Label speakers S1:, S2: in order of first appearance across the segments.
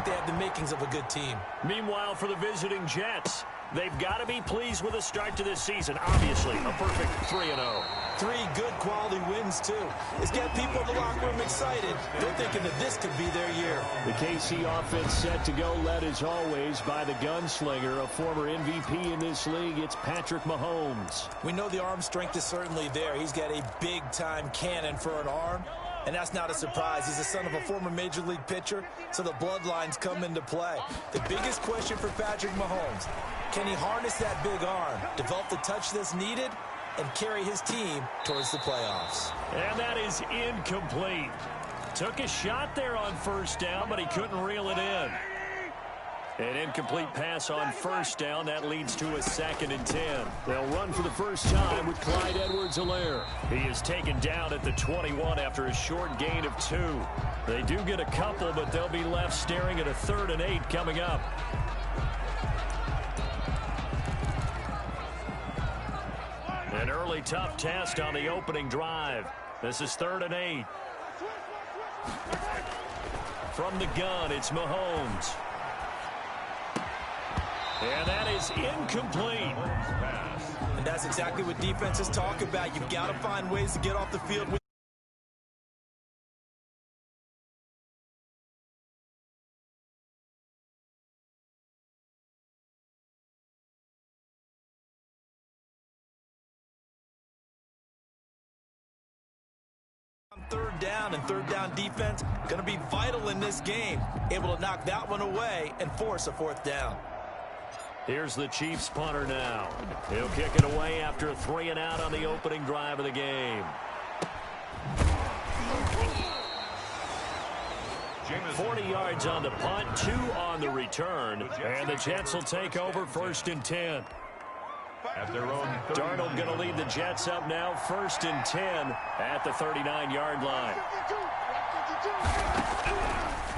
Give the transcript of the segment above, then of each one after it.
S1: think they have the makings of a good team.
S2: Meanwhile, for the visiting Jets, they've got to be pleased with the start to this season. Obviously, a perfect 3-0.
S1: 3 good quality wins, too. It's got people in the locker room excited. They're thinking that this could be their year.
S2: The KC offense set to go, led as always by the gunslinger, a former MVP in this league. It's Patrick Mahomes.
S1: We know the arm strength is certainly there. He's got a big-time cannon for an arm, and that's not a surprise. He's the son of a former Major League pitcher, so the bloodlines come into play. The biggest question for Patrick Mahomes, can he harness that big arm, develop the touch that's needed, and carry his team towards the playoffs?
S2: And that is incomplete. Took a shot there on first down, but he couldn't reel it in. An incomplete pass on first down. That leads to a 2nd and 10. They'll run for the first time with Clyde Edwards-Helaire. He is taken down at the 21 after a short gain of 2. They do get a couple, but they'll be left staring at a 3rd and 8 coming up. An early tough test on the opening drive. This is 3rd and 8. From the gun, it's Mahomes. And that is incomplete.
S1: And that's exactly what defenses talk about. You've got to find ways to get off the field with third down, and third down defense going to be vital in this game. Able to knock that one away and force a 4th down.
S2: Here's the Chiefs punter now. He'll kick it away after a 3 and out on the opening drive of the game. 40 yards on the punt, 2 on the return, and the Jets will take over 1st and 10.
S3: At their own
S2: Darnold going to lead the Jets up now, 1st and 10 at the 39-yard line.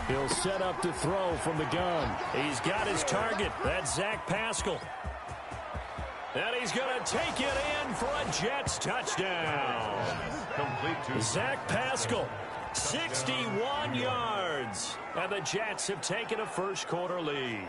S2: He'll set up to throw from the gun. He's got his target. That's Zach Pascal. And he's going to take it in for a Jets touchdown.
S3: complete to
S2: Zach Pascal, 61 yards. And the Jets have taken a first-quarter lead.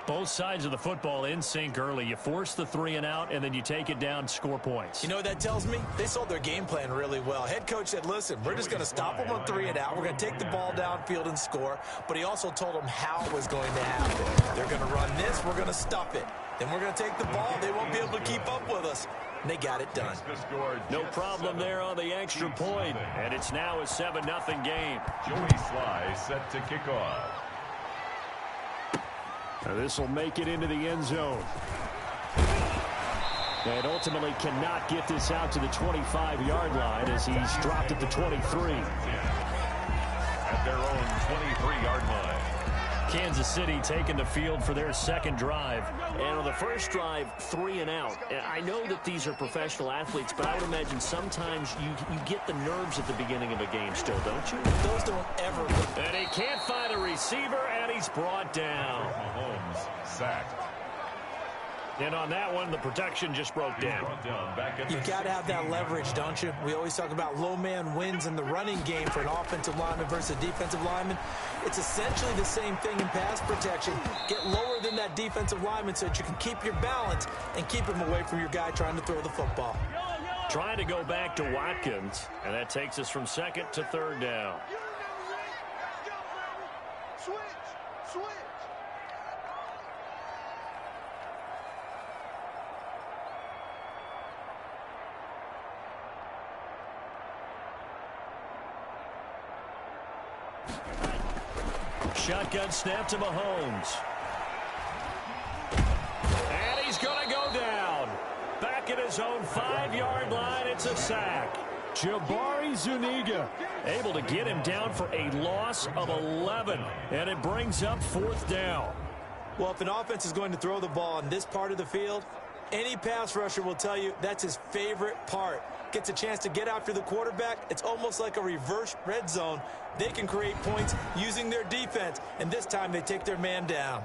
S2: Both sides of the football in sync early. You force the 3 and out, and then you take it down, score points.
S1: You know what that tells me? They sold their game plan really well. Head coach said, listen, we're just going to stop them on 3 and out. We're going to take the ball downfield and score. But he also told them how it was going to happen. They're going to run this. We're going to stuff it. Then we're going to take the ball. They won't be able to keep up with us. And they got it done.
S2: No problem there on the extra point. And it's now a 7-0 game.
S3: Joey Sly set to kick off.
S2: This will make it into the end zone. And ultimately cannot get this out to the 25-yard line as he's dropped at the 23.
S3: At their own 23-yard line.
S2: Kansas City taking the field for their 2nd drive. And on the first drive, 3 and out. I know that these are professional athletes, but I would imagine sometimes you get the nerves at the beginning of a game still, don't you?
S1: Those don't ever.
S2: And he can't find a receiver, and he's brought down.
S3: Mahomes sacked.
S2: And on that one, the protection just broke down.
S1: You've got to have that leverage, don't you? We always talk about low man wins in the running game for an offensive lineman versus a defensive lineman. It's essentially the same thing in pass protection. Get lower than that defensive lineman so that you can keep your balance and keep him away from your guy trying to throw the football.
S2: Trying to go back to Watkins, and that takes us from 2nd to 3rd down. Shotgun snap to Mahomes. And he's going to go down. Back at his own 5-yard line, it's a sack. Jabari Zuniga able to get him down for a loss of 11. And it brings up 4th down.
S1: Well, if an offense is going to throw the ball in this part of the field, any pass rusher will tell you that's his favorite part. Gets a chance to get after the quarterback. It's almost like a reverse red zone. They can create points using their defense, and this time they take their man down.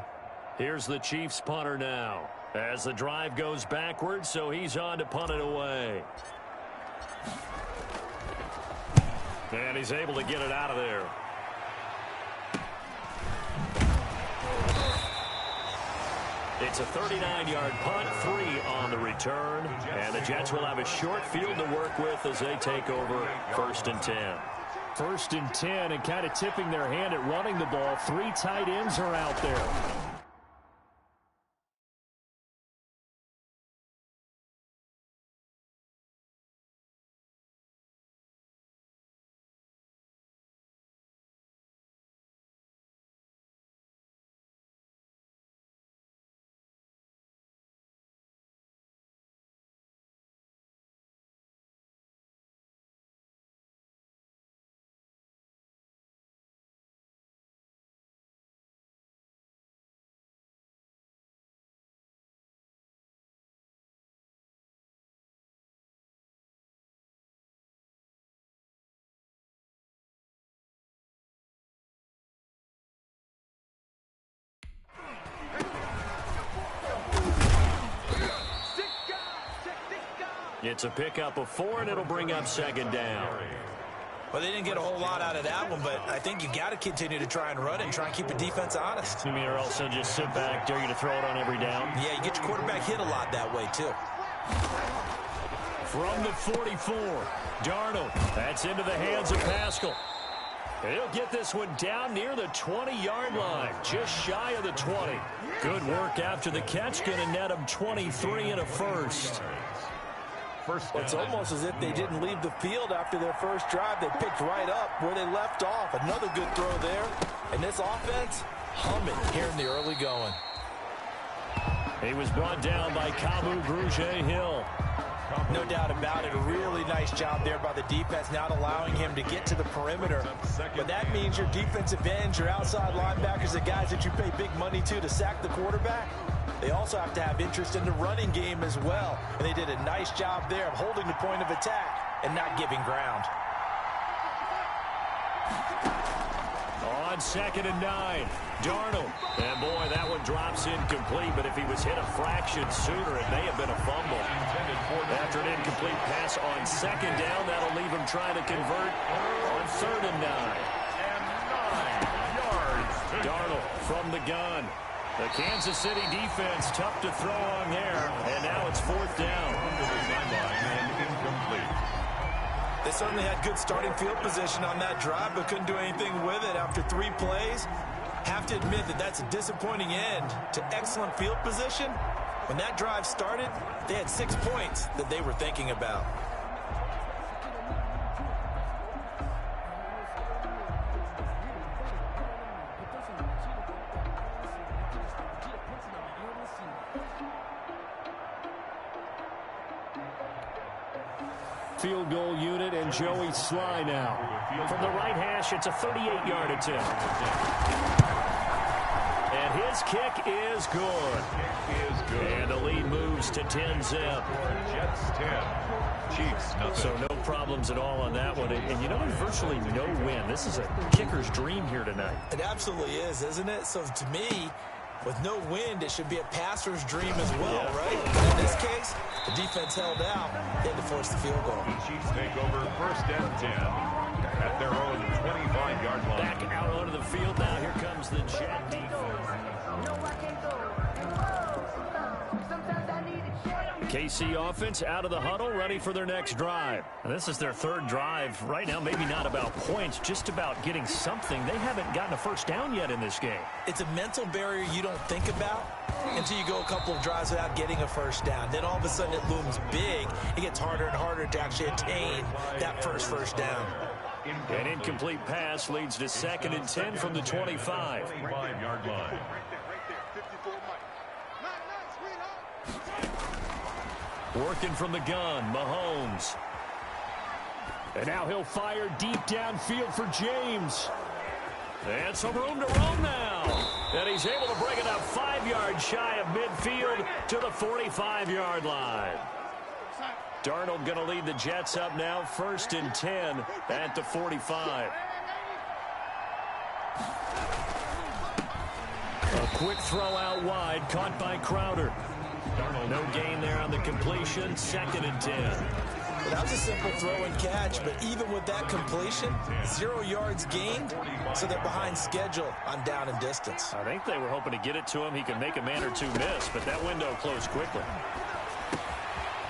S2: Here's the Chiefs punter now as the drive goes backwards, so he's on to punt it away. And he's able to get it out of there. It's a 39-yard punt, 3 on the return, and the Jets will have a short field to work with as they take over 1st and 10. 1st and 10, and kind of tipping their hand at running the ball. 3 tight ends are out there. It's a pickup of 4, and it'll bring up 2nd down.
S1: Well, they didn't get a whole lot out of that one, but I think you got to continue to try and run it and try and keep the defense honest.
S2: You mean or else they'll just sit back, dare you to throw it on every down?
S1: Yeah, you get your quarterback hit a lot that way, too.
S2: From the 44, Darnold. That's into the hands of Pascal. And he'll get this one down near the 20-yard line, just shy of the 20. Good work after the catch, going to net him 23 and a first.
S1: It's almost as if they didn't leave the field after their first drive. They picked right up where they left off. Another good throw there. And this offense, humming here in the early going.
S2: He was brought down by Kamu Grugier-Hill.
S1: No doubt about it. A really nice job there by the defense, not allowing him to get to the perimeter. But that means your defensive ends, your outside linebackers, the guys that you pay big money to sack the quarterback, they also have to have interest in the running game as well. And they did a nice job there of holding the point of attack and not giving ground.
S2: On 2nd and 9, Darnold. And boy, that one drops incomplete, but if he was hit a fraction sooner, it may have been a fumble. After an incomplete pass on 2nd down, that'll leave him trying to convert on 3rd and 9.
S3: And 9 yards.
S2: Darnold from the gun. The Kansas City defense tough to throw on there, and now it's 4th down.
S3: Under the sideline and incomplete.
S1: They certainly had good starting field position on that drive, but couldn't do anything with it after 3 plays. Have to admit that that's a disappointing end to excellent field position. When that drive started, they had 6 points that they were thinking about.
S2: Field goal unit and Joey Sly now. From the right hash, it's a 38-yard attempt. And his kick is good. And the lead moves to 10-zip.
S3: Jets 10. Chiefs nothing.
S2: So no problems at all on that one. And you know, there's virtually no win. This is a kicker's dream here tonight.
S1: It absolutely is, isn't it? So to me, with no wind, it should be a passer's dream as well, right? But in this case, the defense held out. They had to force the field goal.
S3: The Chiefs take over 1st and 10 at their own 25-yard line.
S2: Back out onto the field now. Here comes the Jet defense. KC offense out of the huddle, ready for their next drive. And this is their 3rd drive right now. Maybe not about points, just about getting something. They haven't gotten a first down yet in this game.
S1: It's a mental barrier you don't think about until you go a couple of drives without getting a first down. Then all of a sudden it looms big. It gets harder and harder to actually attain that first down.
S2: An incomplete pass leads to 2nd and 10 from the 25.
S3: 25-yard line.
S2: Working from the gun, Mahomes. And now he'll fire deep downfield for James. And some room to roam now. And he's able to bring it up 5 yards shy of midfield to the 45-yard line. Darnold going to lead the Jets up now, 1st and 10 at the 45. A quick throw out wide, caught by Crowder. No gain there on the completion, 2nd and 10.
S1: Well, that was a simple throw and catch, but even with that completion, 0 yards gained, so they're behind schedule on down and distance.
S2: I think they were hoping to get it to him. He could make a man or two miss, but that window closed quickly.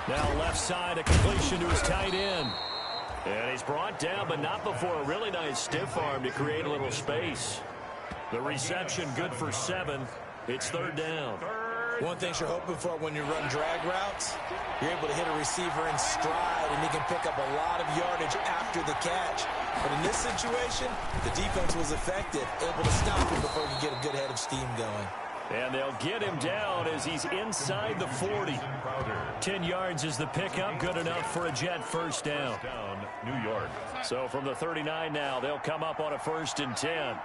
S2: Now left side, a completion to his tight end. And he's brought down, but not before a really nice stiff arm to create a little space. The reception good for 7. It's 3rd down.
S1: One thing you're hoping for when you run drag routes, you're able to hit a receiver in stride, and he can pick up a lot of yardage after the catch. But in this situation, the defense was effective, able to stop him before he could get a good head of steam going.
S2: And they'll get him down as he's inside the 40. 10 yards is the pickup, good enough for a Jet first down.
S3: New York.
S2: So from the 39 now, they'll come up on a 1st and 10.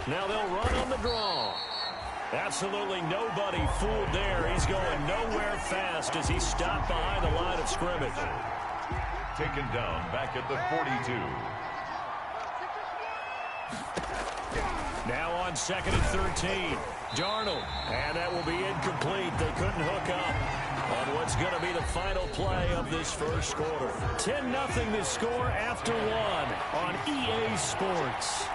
S2: Now they'll run on the draw. Absolutely nobody fooled there. He's going nowhere fast as he's stopped behind the line of scrimmage.
S3: Taken down back at the 42.
S2: Now on 2nd and 13. Darnold. And that will be incomplete. They couldn't hook up on what's going to be the final play of this first quarter. 10-0 the score after 1 on EA Sports.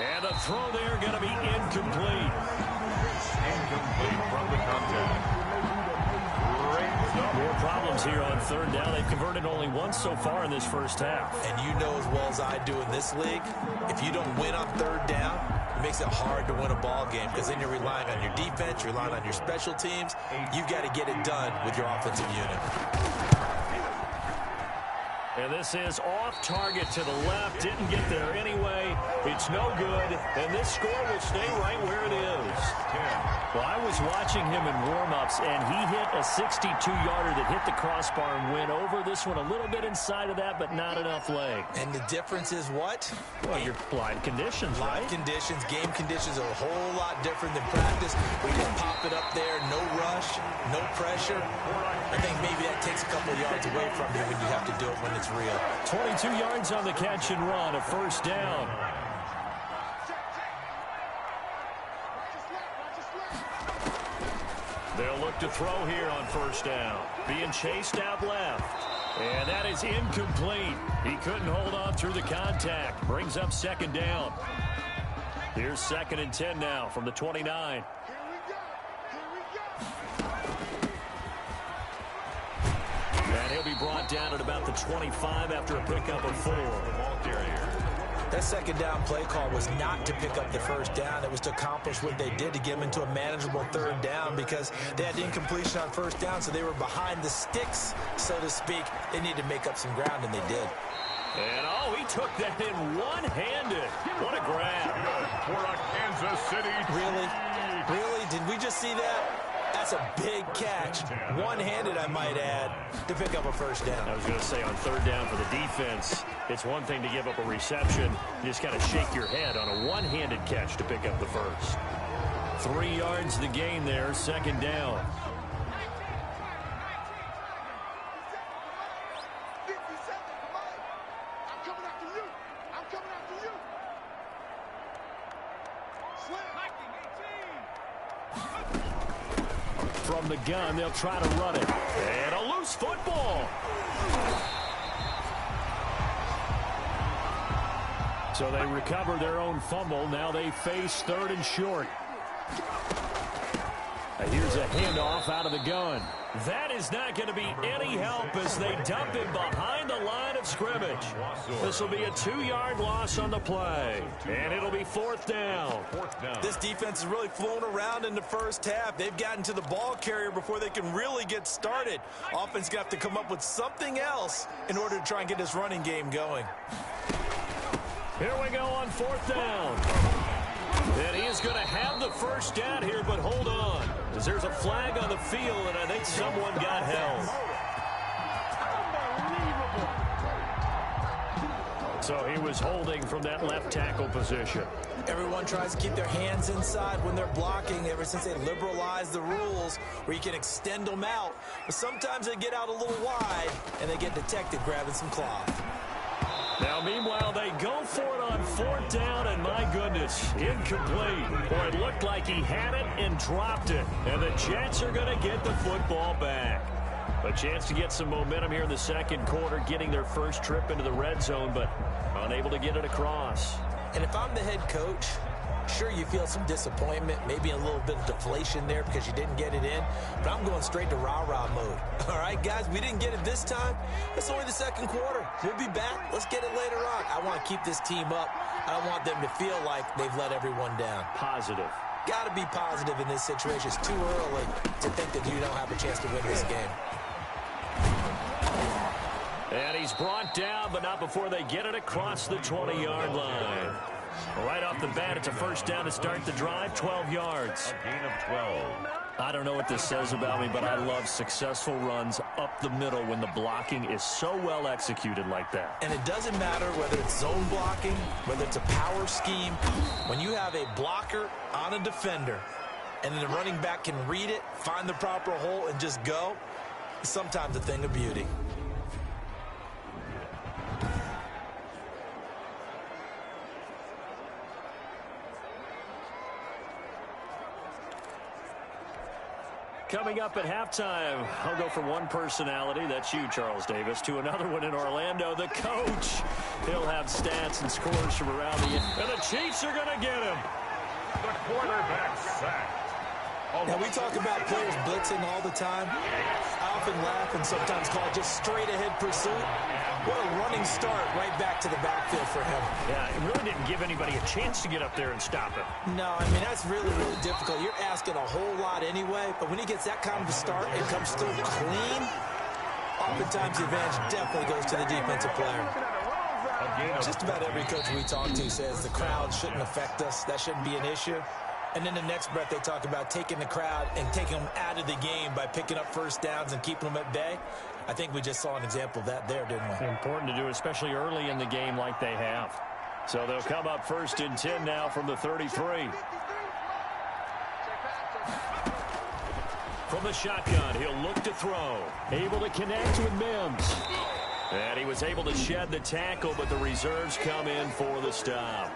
S2: And the throw there going to be incomplete.
S3: Incomplete from the contact.
S2: More problems here on 3rd down. They've converted only once so far in this first half.
S1: And you know as well as I do in this league, if you don't win on 3rd down, it makes it hard to win a ball game because then you're relying on your defense, you're relying on your special teams. You've got to get it done with your offensive unit.
S2: And this is off target to the left. Didn't get there anyway. It's no good. And this score will stay right where it is. Well, I was watching him in warm-ups, and he hit a 62-yarder that hit the crossbar and went over. This one a little bit inside of that, but not enough leg.
S1: And the difference is what?
S2: Well, your live conditions, right?
S1: Live conditions, game conditions are a whole lot different than practice. We just pop it up there, no rush, no pressure. I think maybe that takes a couple of yards away from you when you have to do it when it's real.
S2: 22 yards on the catch and run, a 1st down. They'll look to throw here on 1st down. Being chased out left. And that is incomplete. He couldn't hold on through the contact. Brings up 2nd down. Here's 2nd and 10 now from the 29. And he'll be brought down at about the 25 after a pickup of 4.
S1: That 2nd down play call was not to pick up the 1st down. It was to accomplish what they did to get them into a manageable 3rd down because they had incompletion on 1st down, so they were behind the sticks, so to speak. They needed to make up some ground, and they did.
S2: And, oh, he took that in one-handed. What a grab.
S3: For a Kansas City.
S1: Really? Really? Did we just see that? That's a big catch. One-handed, I might add, to pick up a 1st down.
S2: I was going to say on 3rd down for the defense, it's one thing to give up a reception. You just kind of shake your head on a one-handed catch to pick up the 1st. 3 yards the gain there, 2nd down. From the gun, they'll try to run it. And a loose football. So they recover their own fumble. Now they face 3rd and short. Here's a handoff out of the gun. That is not going to be any help as they dump him behind the line of scrimmage. This will be a 2-yard loss on the play. And it'll be 4th down.
S1: This defense has really flown around in the first half. They've gotten to the ball carrier before they can really get started. Offense going to have to come up with something else in order to try and get this running game going.
S2: Here we go on 4th down. And he is going to have the 1st down here, but hold on. As there's a flag on the field, and I think someone got held. So he was holding from that left tackle position.
S1: Everyone tries to keep their hands inside when they're blocking ever since they liberalized the rules where you can extend them out. But sometimes they get out a little wide and they get detected grabbing some cloth.
S2: Now, meanwhile, they go for it on 4th down, and my goodness, incomplete. Boy, it looked like he had it and dropped it. And the Jets are going to get the football back. A chance to get some momentum here in the second quarter, getting their first trip into the red zone, but unable to get it across.
S1: And if I'm the head coach, sure, you feel some disappointment, maybe a little bit of deflation there because you didn't get it in, but I'm going straight to rah-rah mode. All right, guys, we didn't get it this time. It's only the second quarter. We'll be back. Let's get it later on. I want to keep this team up. I don't want them to feel like they've let everyone down.
S2: Positive.
S1: Got to be positive in this situation. It's too early to think that you don't have a chance to win this game.
S2: And he's brought down, but not before they get it across the 20-yard line. Right off the bat, it's a first down to start the drive, 12 yards.
S3: A gain of 12.
S2: I don't know what this says about me, but I love successful runs up the middle when the blocking is so well executed like that.
S1: And it doesn't matter whether it's zone blocking, whether it's a power scheme. When you have a blocker on a defender, and then the running back can read it, find the proper hole, and just go, it's sometimes a thing of beauty.
S2: Coming up at halftime, I'll go from one personality, that's you, Charles Davis, to another one in Orlando, the coach. He'll have stats and scores from around the end, and the Chiefs are going to get him.
S3: The quarterback sacked.
S1: Now, we talk about players blitzing all the time. I often laugh and sometimes call it just straight-ahead pursuit. What a running start right back to the backfield for him.
S2: Yeah, it really didn't give anybody a chance to get up there and stop him.
S1: No, I mean, that's really, really difficult. You're asking a whole lot anyway, but when he gets that kind of a start and comes through clean, oftentimes the advantage definitely goes to the defensive player. Just about every coach we talk to says the crowd shouldn't affect us. That shouldn't be an issue. And then the next breath they talk about taking the crowd and taking them out of the game by picking up first downs and keeping them at bay. I think we just saw an example of that there, didn't we?
S2: Important to do, especially early in the game like they have. So they'll come up 1st and 10 now from the 33. From the shotgun, he'll look to throw. Able to connect with Mims. And he was able to shed the tackle, but the reserves come in for the stop.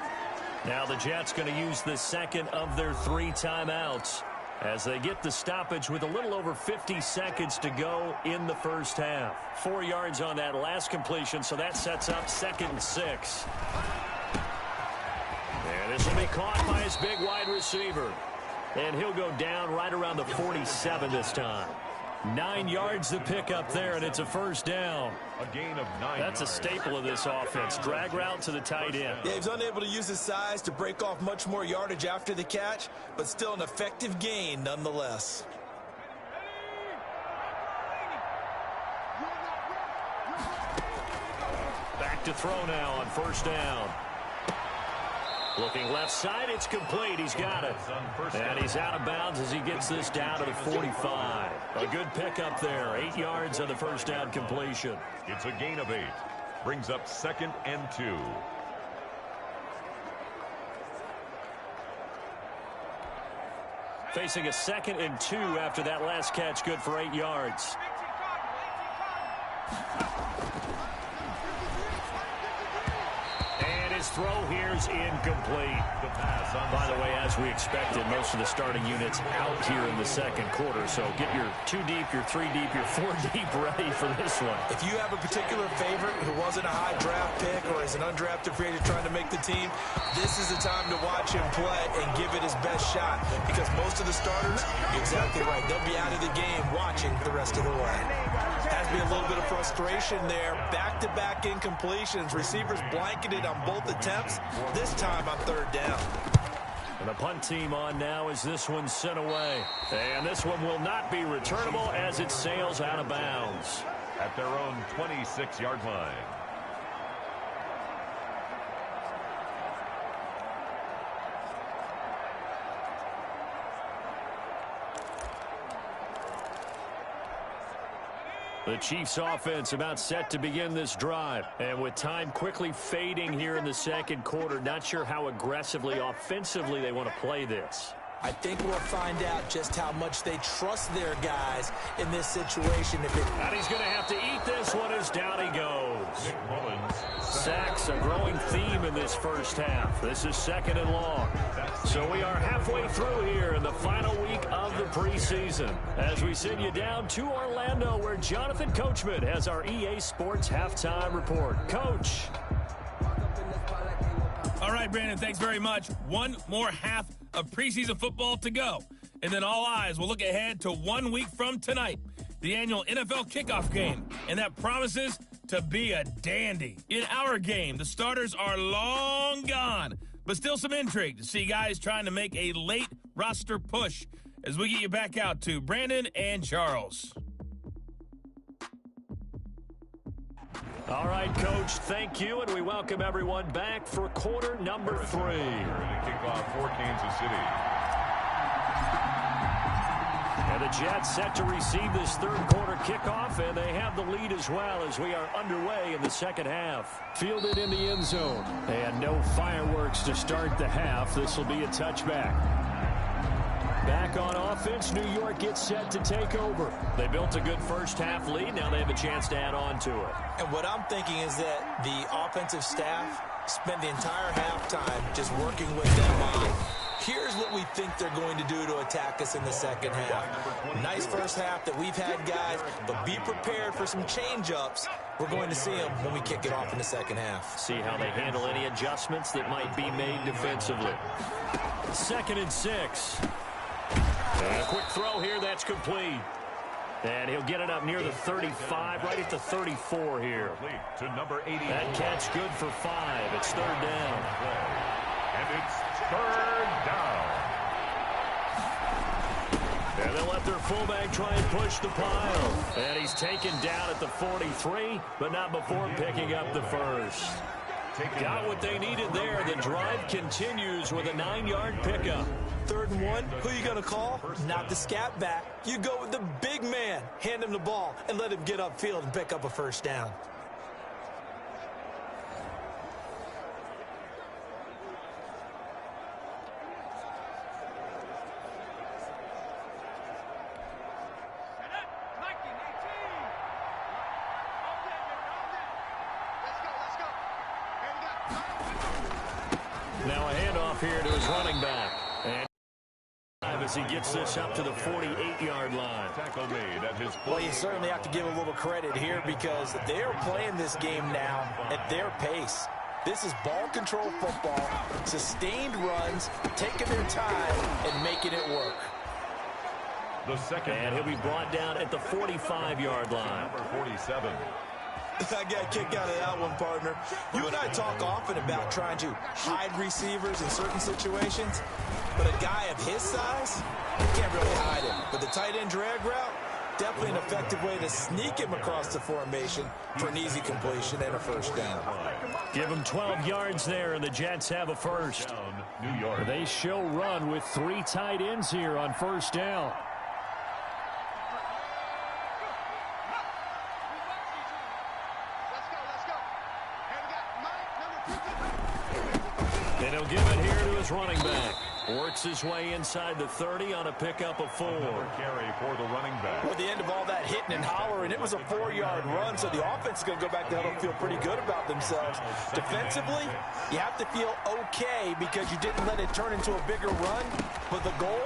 S2: Now the Jets going to use the second of their 3 timeouts as they get the stoppage with a little over 50 seconds to go in the first half. 4 yards on that last completion, so that sets up 2nd and 6. And this will be caught by his big wide receiver. And he'll go down right around the 47 this time. 9 yards to pick up there, and it's a first down.
S3: A gain of 9
S2: That's
S3: yards.
S2: a staple of this offense. Drag route to the tight end.
S1: Yeah, he's unable to use his size to break off much more yardage after the catch, but still an effective gain nonetheless.
S2: Back to throw now on first down. Looking left side, it's complete. He's got it. And he's out of bounds as he gets this down to the 45. A good pickup there. 8 yards on the first down completion.
S3: It's a gain of 8. Brings up 2nd and 2.
S2: Facing a 2nd and 2 after that last catch. Good for 8 yards. His throw here is incomplete.
S3: The pass on
S2: By the way, as we expected, most of the starting units out here in the second quarter. So get your 2 deep, your 3 deep, your 4 deep ready for this one.
S1: If you have a particular favorite who wasn't a high draft pick or is an undrafted free agent trying to make the team, this is the time to watch him play and give it his best shot. Because most of the starters, you're exactly right, they'll be out of the game watching the rest of the way. Has to be a little bit of frustration there. Back-to-back incompletions. Receivers blanketed on both attempts, this time on 3rd down.
S2: And the punt team on now as this one's sent away. And this one will not be returnable as it sails out of bounds.
S3: at their own 26-yard line.
S2: The Chiefs offense about set to begin this drive. And with time quickly fading here in the second quarter, not sure how aggressively, offensively they want to play this.
S1: I think we'll find out just how much they trust their guys in this situation.
S2: And he's going to have to eat this one as down he goes. Sacks, a growing theme in this first half. This is second and long. So we are halfway through here in the final week of the preseason as we send you down to Orlando where Jonathan Coachman has our EA Sports halftime report. Coach.
S4: All right, Brandon, thanks very much. One more half of preseason football to go. And then all eyes will look ahead to 1 week from tonight, the annual NFL kickoff game. And that promises to be a dandy. In our game, the starters are long gone, but still some intrigue to see guys trying to make a late roster push as we get you back out to Brandon and Charles.
S2: All right, Coach, thank you, and we welcome everyone back for quarter number 3.
S3: Kickoff for Kansas City.
S2: And the Jets set to receive this third quarter kickoff, and they have the lead as well as we are underway in the second half. Fielded in the end zone, and no fireworks to start the half. This will be a touchback. Back on offense, New York gets set to take over. They built a good first half lead. Now they have a chance to add on to it.
S1: And what I'm thinking is that the offensive staff spent the entire halftime just working with them on, here's what we think they're going to do to attack us in the second half. Nice first half that we've had, guys, but be prepared for some change-ups. We're going to see them when we kick it off in the second half.
S2: See how they handle any adjustments that might be made defensively. 2nd and 6. And a quick throw here, that's complete. And he'll get it up near the 35, right at the 34 here.
S3: To number 80.
S2: That catch good for 5. It's third down.
S3: And it's third down.
S2: And they'll let their fullback try and push the pile. And he's taken down at the 43, but not before picking up the first. Got what they needed there. The drive continues with a 9-yard pickup.
S1: 3rd and 1, who you going to call? Not the scat back. You go with the big man. Hand him the ball and let him get upfield and pick up a first down.
S2: Now a handoff here to his running back. And as he gets this up to the 48-yard line.
S3: Tackle made at his
S1: Well, you certainly have to give a little credit here because they're playing this game now at their pace. This is ball control football, sustained runs, taking their time and making it work.
S3: The second.
S2: And he'll be brought down at the 45-yard line.
S3: Number 47.
S1: I got a kick out of that one, partner. You and I talk often about trying to hide receivers in certain situations, but a guy of his size, you can't really hide him. But the tight end drag route, definitely an effective way to sneak him across the formation for an easy completion and a first down.
S2: Give him 12 yards there, and the Jets have a first.
S3: New York.
S2: They show run with 3 tight ends here on first down. And he'll give it here to his running back. Works his way inside the 30 on a pickup of 4.
S3: Carry for the running back.
S1: Well, the end of all that hitting and hollering, it was a 4-yard run, so the offense is going to go back to huddle and feel pretty good about themselves. Defensively, you have to feel okay because you didn't let it turn into a bigger run, but the goal,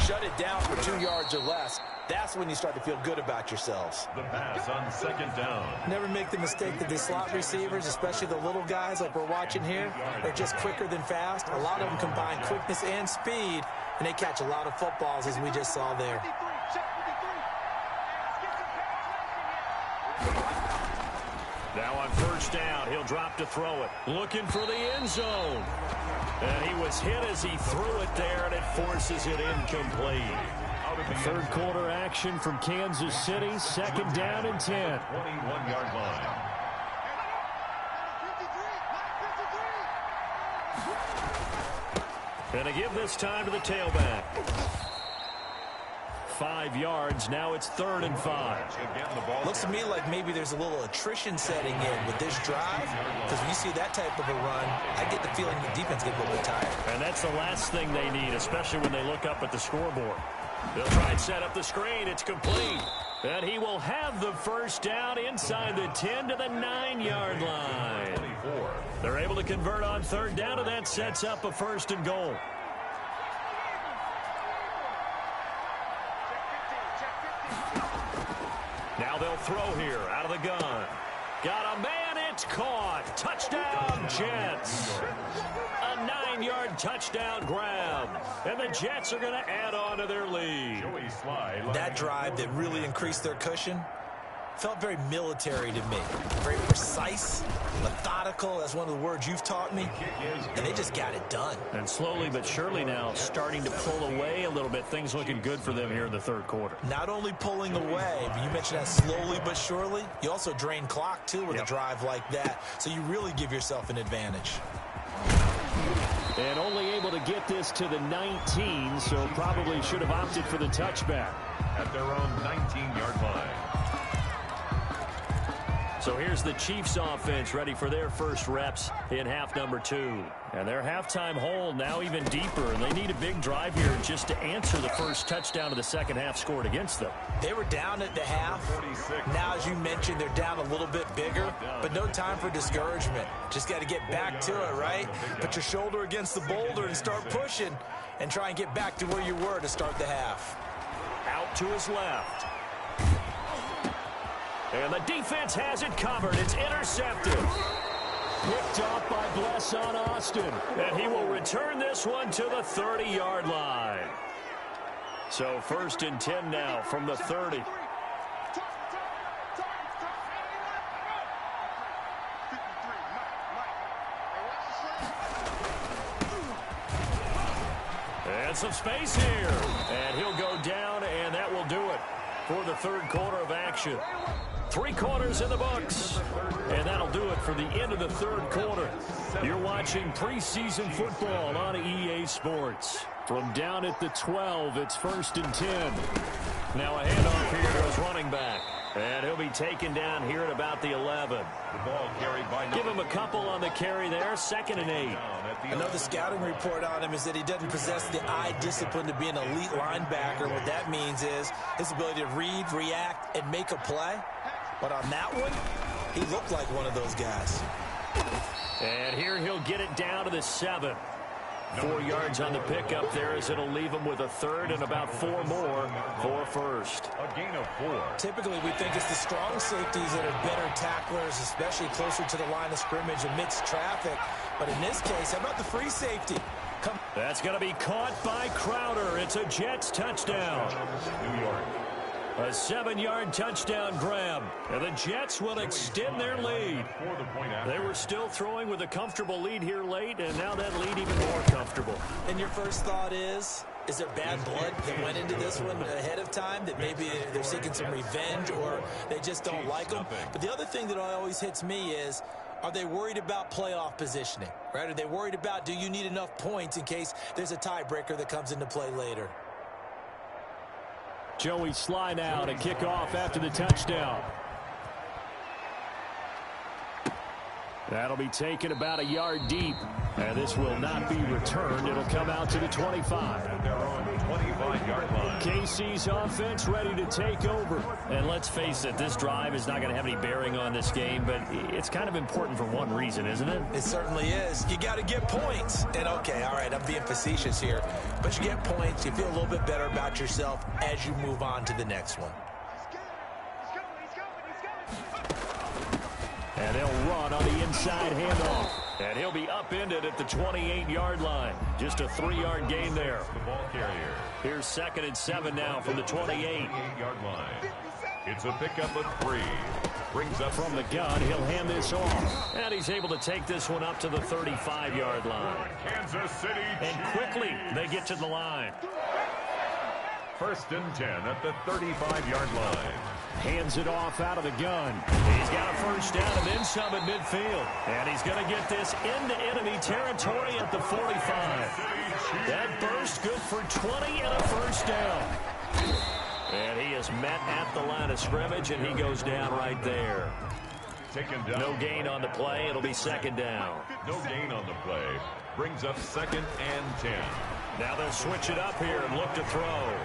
S1: shut it down for 2 yards or less. That's when you start to feel good about yourselves.
S3: The pass on 2nd down.
S1: Never make the mistake that the slot receivers, especially the little guys like we're watching here, are just quicker than fast. A lot of them combine quickness and speed, and they catch a lot of footballs, as we just saw there.
S2: Now on first down, he'll drop to throw it. Looking for the end zone. And he was hit as he threw it there, and it forces it incomplete. Third quarter action from Kansas City. 2nd down and 10.
S3: 21-yard line.
S2: And a give this time to the tailback. 5 yards. Now it's 3rd and 5.
S1: Looks to me like maybe there's a little attrition setting in with this drive, because when you see that type of a run, I get the feeling the defense gets a little bit tired.
S2: And that's the last thing they need, especially when they look up at the scoreboard. They'll try and set up the screen. It's complete. And he will have the first down inside the 10 to the 9-yard line. They're able to convert on 3rd down, and that sets up a 1st and goal. Now they'll throw here out of the gun. Got a man, it's caught. Touchdown, Jets. A 9-yard touchdown grab. And the Jets are going to add on to their lead.
S1: That drive that really increased their cushion felt very military to me. Very precise, methodical. That's one of the words you've taught me. And they just got it done.
S2: And slowly but surely now starting to pull away a little bit. Things looking good for them here in the 3rd quarter.
S1: Not only pulling away, but you mentioned that slowly but surely. You also drain clock, too, with a drive like that. So you really give yourself an advantage.
S2: And only able to get this to the 19, so probably should have opted for the touchback.
S3: At their own 19-yard line.
S2: So here's the Chiefs offense ready for their first reps in half number 2. And their halftime hole now even deeper. And they need a big drive here just to answer the first touchdown of the second half scored against them.
S1: They were down at the half. Now, as you mentioned, they're down a little bit bigger. But no time for discouragement. Just got to get back to it, right? Put your shoulder against the boulder and start pushing. And try and get back to where you were to start the half.
S2: Out to his left. And the defense has it covered. It's intercepted. Picked off by Bless on Austin. And he will return this one to the 30-yard line. So 1st and 10 now from the 30. And some space here. And he'll go down, and that will do it for the 3rd quarter of action. 3 quarters in the books. And that'll do it for the end of the 3rd quarter. You're watching preseason football on EA Sports. From down at the 12, it's 1st and 10. Now a handoff here to his running back. And he'll be taken down here at about the 11.
S3: The ball carried by
S2: Give him a couple on the carry there. 2nd and 8.
S1: I know the scouting report on him is that he doesn't possess the eye discipline to be an elite linebacker. What that means is his ability to read, react, and make a play. But on that one, he looked like one of those guys.
S2: And here he'll get it down to the 7. 4 yards on the pickup there as it'll leave him with a 3rd and about 4 more for 1st.
S3: A gain of 4.
S1: Typically, we think it's the strong safeties that are better tacklers, especially closer to the line of scrimmage amidst traffic. But in this case, how about the free safety?
S2: That's going to be caught by Crowder. It's a Jets touchdown.
S3: New York.
S2: A 7-yard touchdown grab. And the Jets will extend their lead. They were still throwing with a comfortable lead here late, and now that lead even more comfortable.
S1: And your first thought is there bad blood that went into this one ahead of time, that maybe they're seeking some revenge or they just don't like them? But the other thing that always hits me is, are they worried about playoff positioning, right? Are they worried about, do you need enough points in case there's a tiebreaker that comes into play later?
S2: Joey Sly now to kick off after the touchdown. That'll be taken about a yard deep. And this will not be returned. It'll come out to the 25.
S3: At their own 25-yard line.
S2: KC's offense ready to take over. And let's face it, this drive is not going to have any bearing on this game, but it's kind of important for one reason, isn't it?
S1: It certainly is. You got to get points. And okay, all right, I'm being facetious here. But you get points, you feel a little bit better about yourself as you move on to the next one.
S2: And they'll run on the inside handoff. And he'll be upended at the 28-yard line. Just a 3-yard gain there.
S3: The ball carrier.
S2: Here's 2nd and 7 now from the
S3: 28-yard line. It's a pickup of 3. Brings up
S2: from the gun. He'll hand this off. And he's able to take this one up to the 35-yard line.
S3: Kansas City.
S2: And quickly they get to the line.
S3: 1st and 10 at the 35-yard line.
S2: Hands it off out of the gun. He's got a first down and then some at midfield. And he's going to get this into enemy territory at the 45. That burst good for 20 and a first down. And he is met at the line of scrimmage, and he goes down right there.
S3: Taken down.
S2: No gain on the play. It'll be second down.
S3: No gain on the play. Brings up 2nd and 10.
S2: Now they'll switch it up here and look to throw.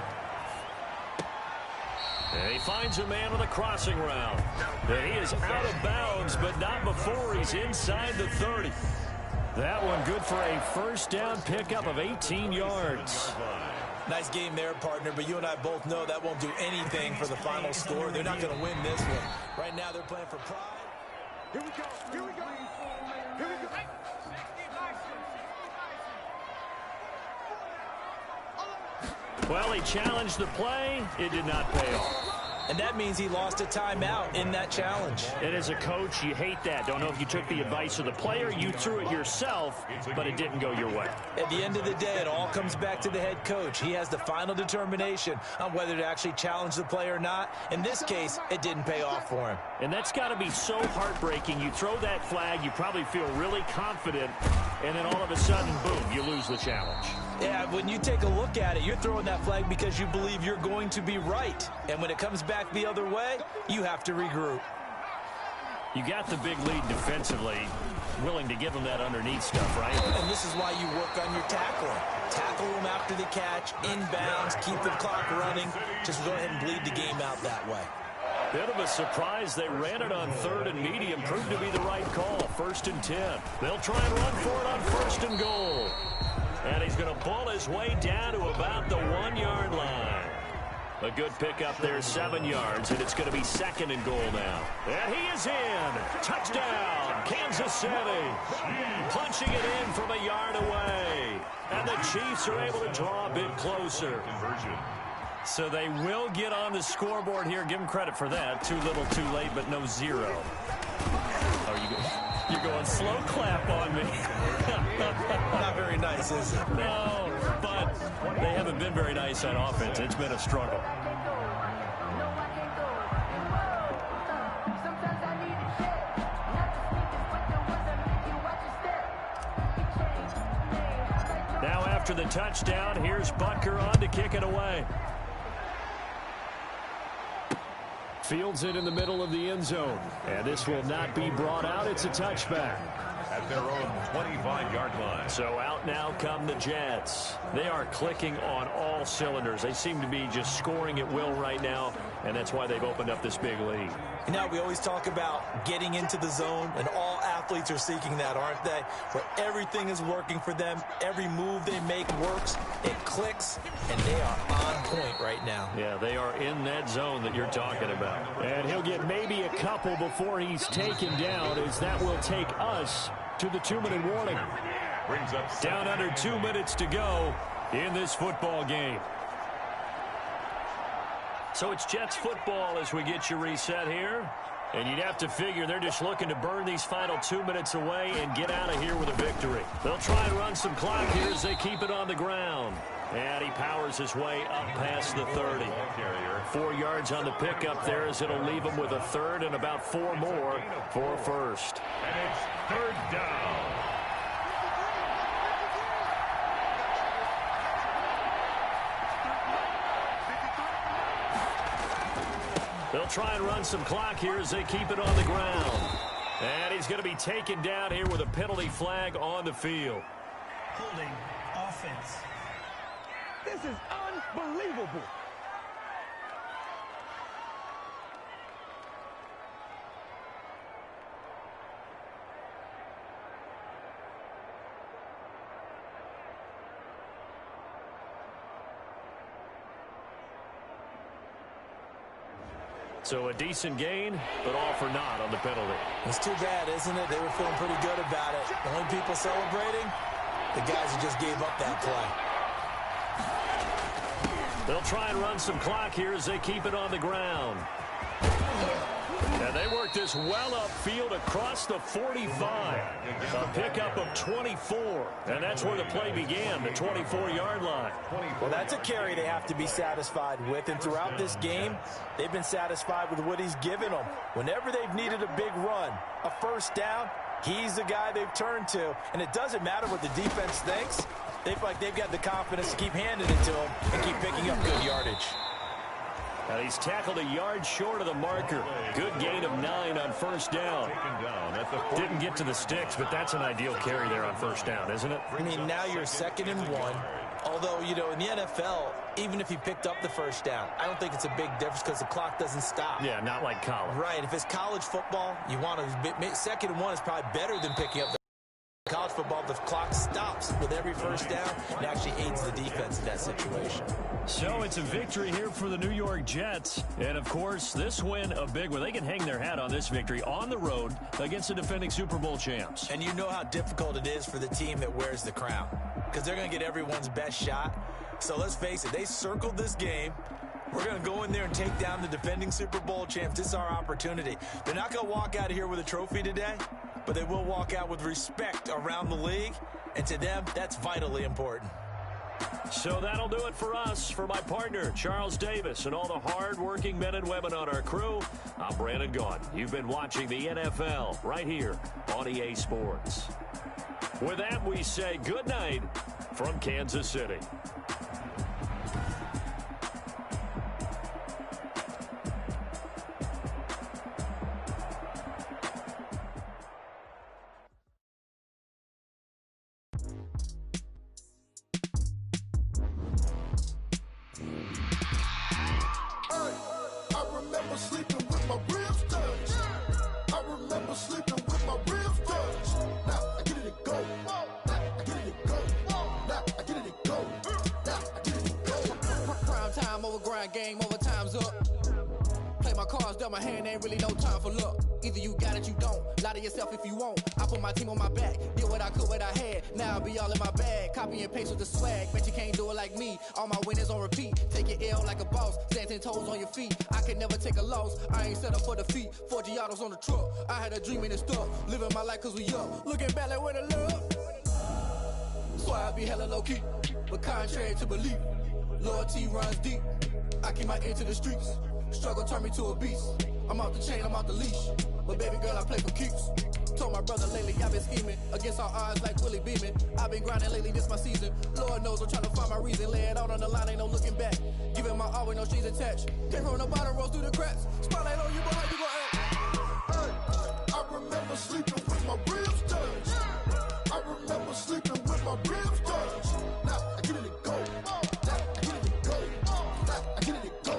S2: And he finds a man on the crossing route. And he is out of bounds, but not before he's inside the 30. That one good for a first down pickup of 18 yards.
S1: Nice game there, partner, but you and I both know that won't do anything for the final score. They're not going to win this one. Right now they're playing for pride.
S5: Here we go. Here we go. Here we go.
S2: Well, he challenged the play. It did not pay off.
S1: And that means he lost a timeout in that challenge.
S2: And as a coach, you hate that. Don't know if you took the advice of the player, you threw it yourself, but it didn't go your way.
S1: At the end of the day, it all comes back to the head coach. He has the final determination on whether to actually challenge the play or not. In this case, it didn't pay off for him.
S2: And that's got to be so heartbreaking. You throw that flag, you probably feel really confident, and then all of a sudden, boom, you lose the challenge.
S1: Yeah, when you take a look at it, you're throwing that flag because you believe you're going to be right. And when it comes back the other way, you have to regroup.
S2: You got the big lead defensively, willing to give them that underneath stuff, right?
S1: And this is why you work on your tackling. Tackle them after the catch, inbounds, keep the clock running. Just go ahead and bleed the game out that way.
S2: Bit of a surprise. They ran it on 3rd and medium. Proved to be the right call. 1st and 10. They'll try and run for it on 1st and goal. And he's going to pull his way down to about the 1-yard line. A good pickup there, 7 yards, and it's going to be 2nd and goal now. And he is in. Touchdown, Kansas City. Punching it in from a yard away. And the Chiefs are able to draw a bit closer.
S3: Conversion.
S2: So they will get on the scoreboard here. Give them credit for that. Too little, too late, but no 0. You're going slow clap on me.
S1: Not very nice, is it?
S2: No, but they haven't been very nice on offense. It's been a struggle. Now after the touchdown, here's Butker on to kick it away. Fields it in the middle of the end zone. And this will not be brought out. It's a touchback.
S3: At their own 25-yard line.
S2: So out now come the Jets. They are clicking on all cylinders. They seem to be just scoring at will right now, and that's why they've opened up this big lead.
S1: You know, we always talk about getting into the zone, and all athletes are seeking that, aren't they? Where everything is working for them. Every move they make works. It clicks, and they are on point right now.
S2: Yeah, they are in that zone that you're talking about. And he'll get maybe a couple before he's taken down, as that will take us to the 2-minute warning.
S3: Brings up
S2: Down under 2 minutes to go in this football game. So it's Jets football as we get you reset here. And you'd have to figure they're just looking to burn these final 2 minutes away and get out of here with a victory. They'll try and run some clock here as they keep it on the ground. And he powers his way up past the 30. 4 yards on the pickup there as it'll leave him with a 3rd and about 4 more for a 1st.
S3: And it's 3rd down.
S2: They'll try and run some clock here as they keep it on the ground. And he's going to be taken down here with a penalty flag on the field.
S6: Holding offense.
S5: This is unbelievable.
S2: So a decent gain, but all for naught on the penalty.
S1: It's too bad, isn't it? They were feeling pretty good about it. The only people celebrating, the guys who just gave up that play.
S2: They'll try and run some clock here as they keep it on the ground. And they work this well upfield across the 45. A pickup of 24. And that's where the play began, the 24-yard line.
S1: Well, that's a carry they have to be satisfied with. And throughout this game, they've been satisfied with what he's given them. Whenever they've needed a big run, a first down, he's the guy they've turned to. And it doesn't matter what the defense thinks. They feel like they've got the confidence to keep handing it to him and keep picking up good yardage.
S2: And he's tackled a yard short of the marker. Good gain of 9 on first down. Didn't get to the sticks, but that's an ideal carry there on first down, isn't it?
S1: I mean, now you're 2nd and 1. Although, you know, in the NFL, even if he picked up the first down, I don't think it's a big difference because the clock doesn't stop.
S2: Yeah, not like college.
S1: Right. If it's college football, you want to 2nd and 1 is probably better than picking up the college football. The clock stops with every first down and actually aids the defense in that situation.
S2: So it's a victory here for the New York Jets. And, of course, this win a big one. They can hang their hat on this victory on the road against the defending Super Bowl champs.
S1: And you know how difficult it is for the team that wears the crown because they're going to get everyone's best shot. So let's face it, they circled this game. We're going to go in there and take down the defending Super Bowl champs. This is our opportunity. They're not going to walk out of here with a trophy today, but they will walk out with respect around the league. And to them, that's vitally important.
S2: So that'll do it for us. For my partner, Charles Davis, and all the hard-working men and women on our crew, I'm Brandon Gaudin. You've been watching the NFL right here on EA Sports. With that, we say good night from Kansas City.
S7: Game over, time's up. Play my cards, dealt my hand, ain't really no time for luck. Either you got it, you don't. Lie to yourself if you won't. I put my team on my back, did what I could, what I had. Now I'll be all in my bag, copy and paste with the swag. Bet you can't do it like me. All my winners on repeat. Take your L like a boss, stand 10 toes on your feet. I can never take a loss. I ain't set up for defeat. 4 Giottos on the truck. I had a dream and it's stuck. Living my life cause we up. Looking back like where the love. So I be hella low key, but contrary to belief, loyalty runs deep. I keep my ear to the streets. Struggle turned me to a beast. I'm out the chain, I'm out the leash. But baby girl, I play for keeps. Told my brother lately I've been scheming against all odds like Willie Beeman. I've been grinding lately, this my season. Lord knows I'm trying to find my reason. Lay it out on the line, ain't no looking back. Giving my all with no strings attached. Came from the bottom, rose through the cracks. Spotlight on you, boy, how you gon' act?
S5: I remember sleeping with my ribs touched. I remember sleeping with my ribs touched. Now I get it to go. Now I get it to go. Now I get it to go.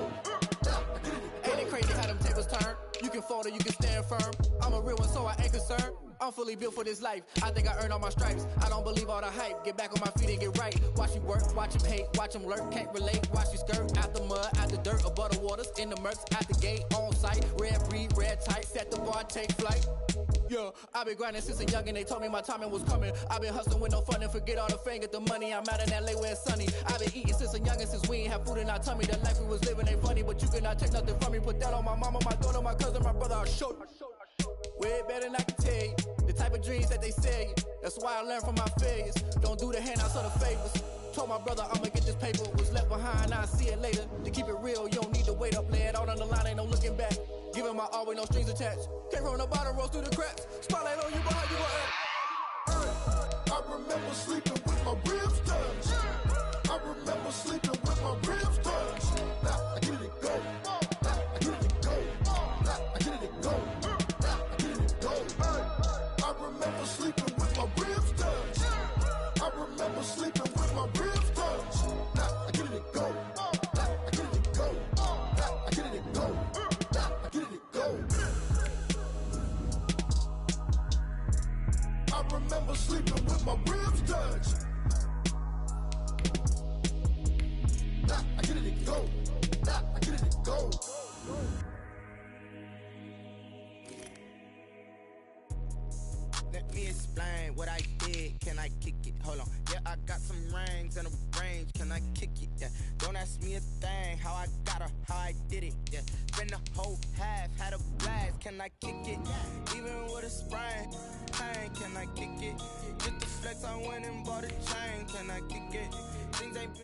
S5: Now I get it to go.
S7: Ain't it crazy how them tables turn? You can fold or you can stand firm. I'm a real one, so I ain't concerned. I'm fully built for this life. I think I earned all my stripes. I don't believe all the hype. Get back on my feet and get right. Watch you work, watch him hate, watch him lurk. Can't relate, watch you skirt. Out the mud, out the dirt, above the waters, in the murks, at the gate, on site. Red breed, red tight, set the bar, take flight. Yeah, I've been grinding since a youngin'. They told me my timing was coming. I've been hustling with no fun and forget all the fame, get the money. I'm out in LA where it's sunny. I've been eating since a youngin', since we ain't have food in our tummy. The life we was living ain't funny, but you cannot take nothing from me. Put that on my mama, my daughter, my cousin, my brother. I'll show you. Way better than I can tell you. The type of dreams that they sell you. That's why I learned from my failures. Don't do the handouts or the favors. Told my brother I'ma get this paper. Was left behind, I'll see it later. To keep it real, you don't need to wait up. Lay it out on the line, ain't no looking back. Giving my all with no strings attached. Came from the bottom, rose through the cracks. Spotlight on you, boy, how you gon' act?
S5: I remember sleeping with my ribs touched. I remember sleeping with my ribs touched. Now I get it to go. Now I get it to go. Now I get it to go. Now I get it to go. I remember sleeping with my ribs touched. I remember sleeping with my ribs touched. Now I get it to go. Now I get it to go. Now I get it to go. Now I get it to go. I remember sleeping with my ribs touched. Now I get it to go. Now I get it to go.
S8: Let me explain what I did. Can I kick it? Hold on. Yeah, I got some rings and a range. Can I kick it? Yeah. Don't ask me a thing. How I got her, how I did it. Yeah. Spend the whole half, had a blast. Can I kick it? Even with a sprain. Pain, can I kick it? Get the flex, I went and bought a chain. Can I kick it? Things ain't